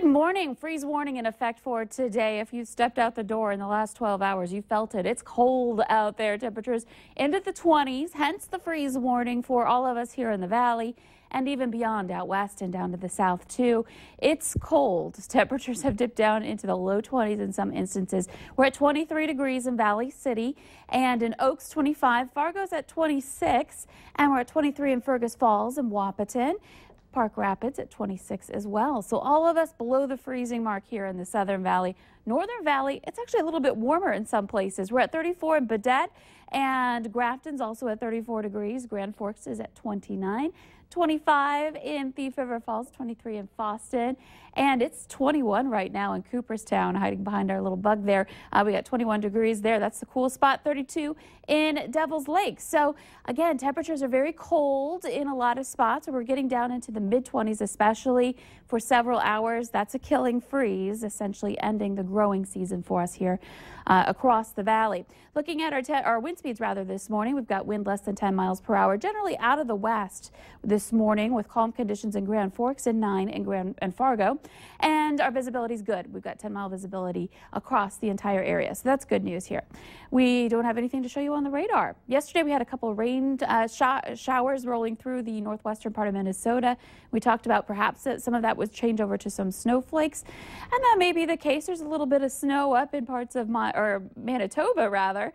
morning. Freeze warning in effect for today. If you stepped out the door in the last 12 hours, you felt it. It's cold out there. Temperatures into the 20s, hence the freeze warning for all of us here in the valley and even beyond out west and down to the south too. It's cold. Temperatures have dipped down into the low 20s in some instances. We're at 23 degrees in Valley City and in Oaks 25. Fargo's at 26 and we're at 23 in Fergus Falls and Wahpeton. Park Rapids at 26 as well. So all of us below the freezing mark here in the Southern Valley. Northern Valley, it's actually a little bit warmer in some places. We're at 34 in Baudette and Grafton's also at 34 degrees. Grand Forks is at 29. 25 in Thief River Falls, 23 in Fosston, and it's 21 right now in Cooperstown, hiding behind our little bug there. We got 21 degrees there. That's the cool spot. 32 in Devil's Lake. So again, temperatures are very cold in a lot of spots. We're getting down into the mid-20s, especially for several hours. That's a killing freeze, essentially ending the growing season for us here across the valley. Looking at our wind speeds this morning, we've got wind less than 10 miles per hour, generally out of the west this morning with calm conditions in Grand Forks and 9 in Fargo. And our visibility is good. We've got 10-mile visibility across the entire area. So that's good news here. We don't have anything to show you on the radar. Yesterday we had a couple of rain showers rolling through the northwestern part of Minnesota. We talked about perhaps that some of that would change over to some snowflakes. And that may be the case. There's a little bit of snow up in parts of Manitoba rather,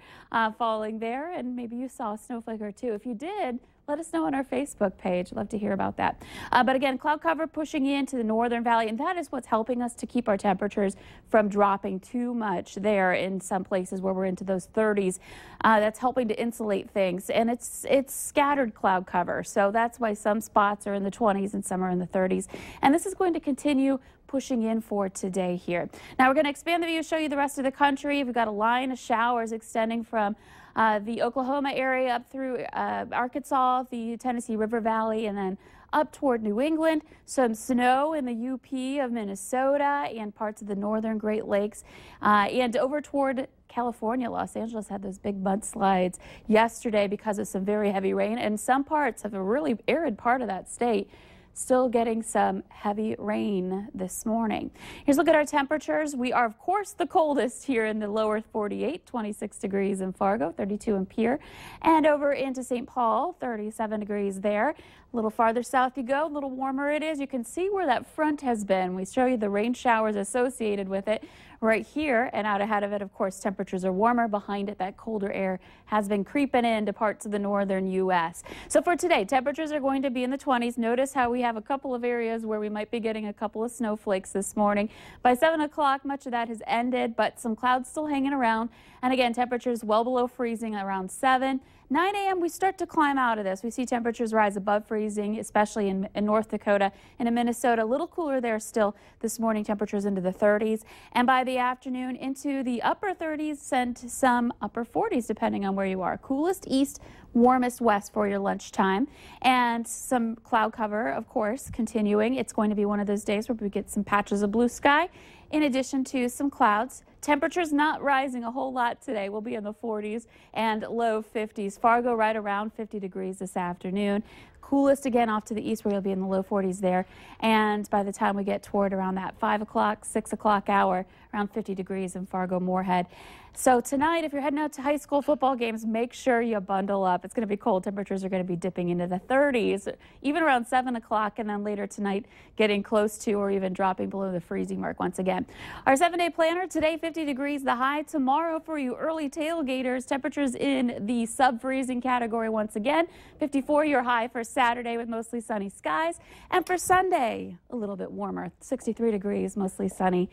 falling there. And maybe you saw a snowflake or two. If you did, let us know on our Facebook page. Love to hear about that. But again, cloud cover pushing into the Northern Valley, and that is what's helping us to keep our temperatures from dropping too much there in some places where we're into those 30s. That's helping to insulate things, and it's scattered cloud cover. So that's why some spots are in the 20s and some are in the 30s. And this is going to continue pushing in for today here. Now we're going to expand the view, show you the rest of the country. We've got a line of showers extending from the Oklahoma area up through Arkansas, the Tennessee River Valley, and then up toward New England. Some snow in the UP of Minnesota and parts of the northern Great Lakes, and over toward California. Los Angeles had those big mudslides yesterday because of some very heavy rain, and some parts of a really arid part of that state still getting some heavy rain this morning. Here's a look at our temperatures. We are, of course, the coldest here in the lower 48, 26 degrees in Fargo, 32 in Pierre, and over into St. Paul, 37 degrees there. A little farther south you go, a little warmer it is. You can see where that front has been. We show you the rain showers associated with it right here, and out ahead of it, of course, temperatures are warmer. Behind it, that colder air has been creeping into parts of the northern U.S. So for today, temperatures are going to be in the 20s. Notice how we have a couple of areas where we might be getting a couple of snowflakes this morning. By 7 o'clock, much of that has ended, but some clouds still hanging around. And again, temperatures well below freezing around 7. 9 a.m. we start to climb out of this. We see temperatures rise above freezing, especially in North Dakota and in Minnesota. A little cooler there still this morning, temperatures into the 30s. And by the afternoon into the upper 30s and some upper 40s depending on where you are. Coolest east, warmest west for your lunchtime. And some cloud cover, of course, continuing. It's going to be one of those days where we get some patches of blue sky in addition to some clouds. Temperatures not rising a whole lot today. We'll be in the 40s and low 50s. Fargo right around 50 degrees this afternoon. Coolest again off to the east where you'll be in the low 40s there. And by the time we get toward around that 5 o'clock, 6 o'clock hour, around 50 degrees in Fargo, Moorhead. So tonight, if you're heading out to high school football games, make sure you bundle up. It's going to be cold. Temperatures are going to be dipping into the 30s, even around 7 o'clock, and then later tonight getting close to or even dropping below the freezing mark once again. Our 7-day planner today, 50 degrees the high. Tomorrow for you early tailgaters, temperatures in the sub-freezing category once again. 54 your high for Saturday with mostly sunny skies. And for Sunday, a little bit warmer, 63 degrees, mostly sunny.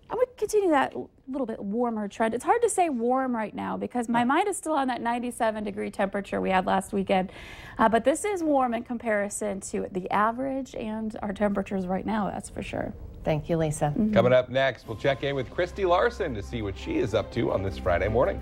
And we continue that little bit warmer trend. It's hard to say warm right now because my mind is still on that 97-degree temperature we had last weekend. But this is warm in comparison to the average and our temperatures right now, that's for sure. Thank you, Lisa. Coming up next, we'll check in with Christy Larson to see what she is up to on this Friday morning.